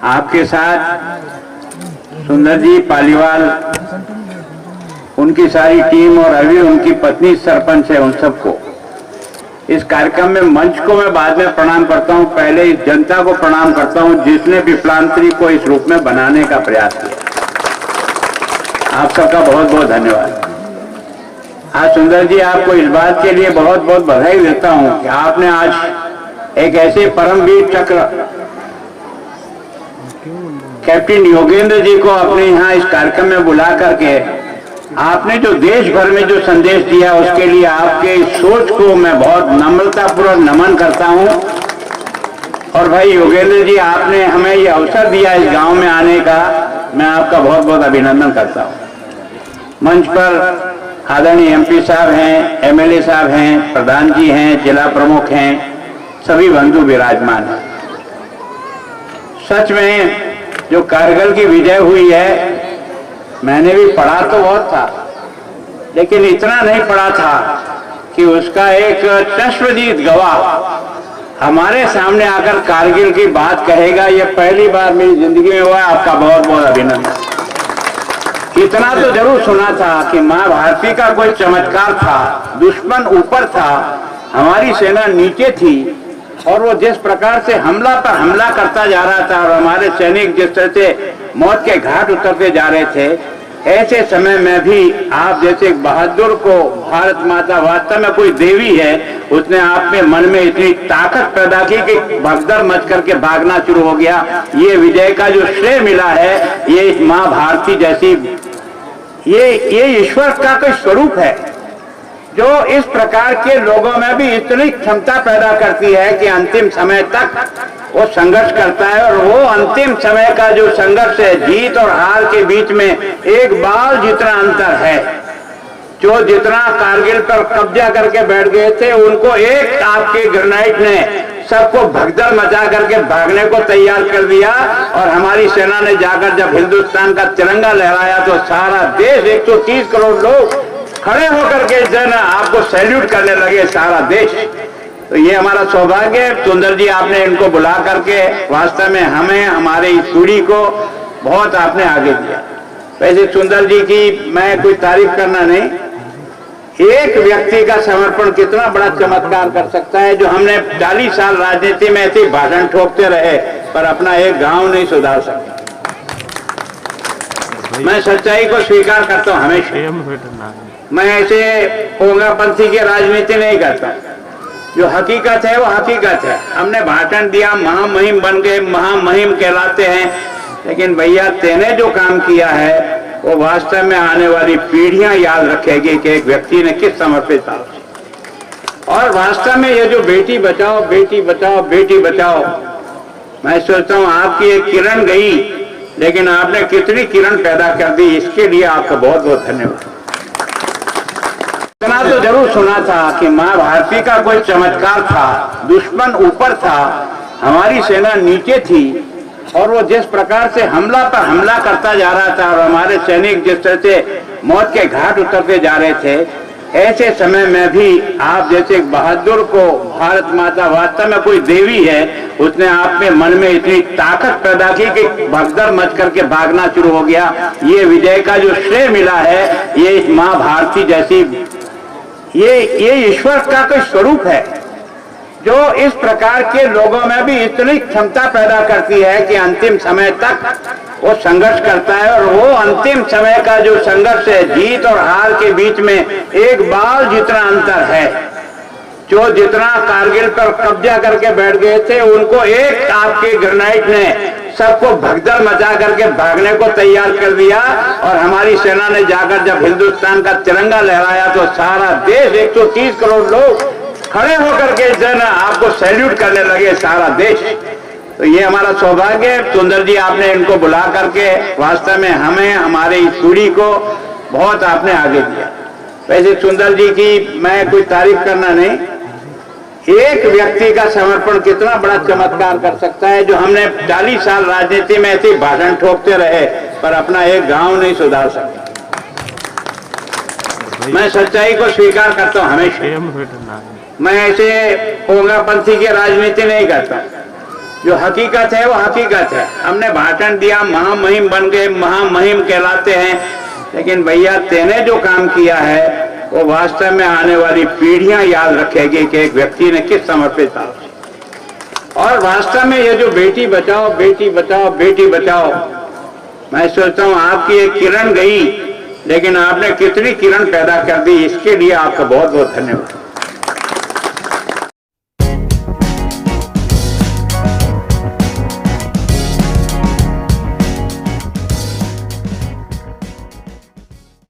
आपके साथ सुंदर जी पालीवाल, उनकी सारी टीम और अभी उनकी पत्नी सरपंच है, उन सबको इस कार्यक्रम में मंच को मैं बाद में प्रणाम करता हूं। पहले इस जनता को प्रणाम करता हूं जिसने विप्लांतरी को इस रूप में बनाने का प्रयास किया। आप सबका बहुत बहुत धन्यवाद। आज सुंदर जी आपको इस बात के लिए बहुत बहुत बधाई देता हूं कि आपने आज एक ऐसे परमवीर चक्र कैप्टन योगेंद्र जी को अपने यहाँ इस कार्यक्रम में बुला करके आपने जो देश भर में जो संदेश दिया उसके लिए आपके सोच को मैं बहुत नम्रतापूर्वक नमन करता हूं। और भाई योगेंद्र जी, आपने हमें ये अवसर दिया इस गांव में आने का, मैं आपका बहुत बहुत अभिनंदन करता हूं। मंच पर आदरणीय एमपी साहब हैं, एमएलए साहब हैं, प्रधान जी हैं, जिला प्रमुख हैं, सभी बंधु विराजमान हैं। सच में जो कारगिल की विजय हुई है, मैंने भी पढ़ा तो बहुत था, लेकिन इतना नहीं पढ़ा था कि उसका एक चश्मदीद गवाह हमारे सामने आकर कारगिल की बात कहेगा। ये पहली बार मेरी जिंदगी में हुआ। आपका बहुत बहुत अभिनंदन। इतना तो जरूर सुना था कि मां भारती का कोई चमत्कार था, दुश्मन ऊपर था, हमारी सेना नीचे थी, और वो जिस प्रकार से हमला पर हमला करता जा रहा था और हमारे सैनिक जिस तरह से मौत के घाट उतरते जा रहे थे, ऐसे समय में भी आप जैसे बहादुर को भारत माता वास्तव में कोई देवी है, उसने आप में मन में इतनी ताकत पैदा की कि भगदड़ मच करके भागना शुरू हो गया। ये विजय का जो श्रेय मिला है, ये इस मां भारती जैसी, ये ईश्वर का कोई स्वरूप है जो इस प्रकार के लोगों में भी इतनी क्षमता पैदा करती है कि अंतिम समय तक वो संघर्ष करता है। और वो अंतिम समय का जो संघर्ष है, जीत और हार के बीच में एक बाल जितना अंतर है। जो जितना कारगिल पर कब्जा करके बैठ गए थे, उनको एक आपके ग्रेनाइट ने सबको भगदड़ मचा करके भागने को तैयार कर दिया। और हमारी सेना ने जाकर जब हिंदुस्तान का तिरंगा लहराया तो सारा देश, 130 करोड़ लोग खड़े होकर के जन आपको सैल्यूट करने लगे, सारा देश। तो ये हमारा सौभाग्य है। सुंदर जी, आपने इनको बुला करके वास्तव में हमें, हमारे इस पीढ़ी को बहुत आपने आगे दिया। वैसे सुंदर जी की मैं कोई तारीफ करना नहीं, एक व्यक्ति का समर्पण कितना बड़ा चमत्कार कर सकता है। जो हमने 40 साल राजनीति में ऐसे भाषण ठोकते रहे पर अपना एक गांव नहीं सुधार सके। मैं सच्चाई को स्वीकार करता हूं हमेशा। मैं ऐसे पोंगापंथी की राजनीति नहीं करता। जो हकीकत है वो हकीकत है। हमने भाषण दिया, महामहिम बन गए, महामहिम कहलाते हैं, लेकिन भैया तेने जो काम किया है वो वास्तव में आने वाली पीढ़ियां याद रखेगी कि एक व्यक्ति ने किस समर्पित था। और वास्तव में ये जो बेटी बचाओ, बेटी बचाओ, बेटी बचाओ, मैं सोचता हूं आपकी एक किरण गई, लेकिन आपने कितनी किरण पैदा कर दी, इसके लिए आपका बहुत बहुत धन्यवाद। इतना तो जरूर सुना था कि मां भारती का कोई चमत्कार था, दुश्मन ऊपर था, हमारी सेना नीचे थी, और वो जिस प्रकार से हमला पर हमला करता जा रहा था और हमारे सैनिक जिस तरह से मौत के घाट उतरते जा रहे थे, ऐसे समय में भी आप जैसे बहादुर को भारत माता वास्तव में कोई देवी है, उसने आप में मन में इतनी ताकत पैदा की कि भगदड़ मच करके भागना शुरू हो गया। ये विजय का जो श्रेय मिला है, ये इस मां भारती जैसी, ये ईश्वर का कोई स्वरूप है जो इस प्रकार के लोगों में भी इतनी क्षमता पैदा करती है कि अंतिम समय तक वो संघर्ष करता है। और वो अंतिम समय का जो संघर्ष है, जीत और हार के बीच में एक बाल जितना अंतर है। जो जितना कारगिल पर कब्जा करके बैठ गए थे, उनको एक आपके ग्रेनाइट ने सबको भगदड़ मचा करके भागने को तैयार कर दिया। और हमारी सेना ने जाकर जब हिंदुस्तान का तिरंगा लहराया तो सारा देश, 130 करोड़ लोग खड़े होकर के जन आपको सैल्यूट करने लगे, सारा देश। तो ये हमारा सौभाग्य है। सुंदर जी, आपने इनको बुला करके वास्तव में हमें, हमारे इस पीढ़ी को बहुत आपने आगे दिया। वैसे सुंदर जी की मैं कोई तारीफ करना नहीं, एक व्यक्ति का समर्पण कितना बड़ा चमत्कार कर सकता है। जो हमने 40 साल राजनीति में ऐसे भाषण ठोकते रहे पर अपना एक गांव नहीं सुधार सके। मैं सच्चाई को स्वीकार करता हूं हमेशा। मैं ऐसे पोंगापंथी की राजनीति नहीं करता। जो हकीकत है वो हकीकत है। हमने भाषण दिया, महामहिम बन गए, महामहिम कहलाते हैं, लेकिन भैया तेने जो काम किया है वो वास्तव में आने वाली पीढ़ियां याद रखेगी कि एक व्यक्ति ने किस समर्पित था। और वास्तव में ये जो बेटी बचाओ बेटी बचाओ बेटी बचाओ, मैं सोचता हूं आपकी एक किरण गई, लेकिन आपने कितनी किरण पैदा कर दी, इसके लिए आपका बहुत बहुत धन्यवाद।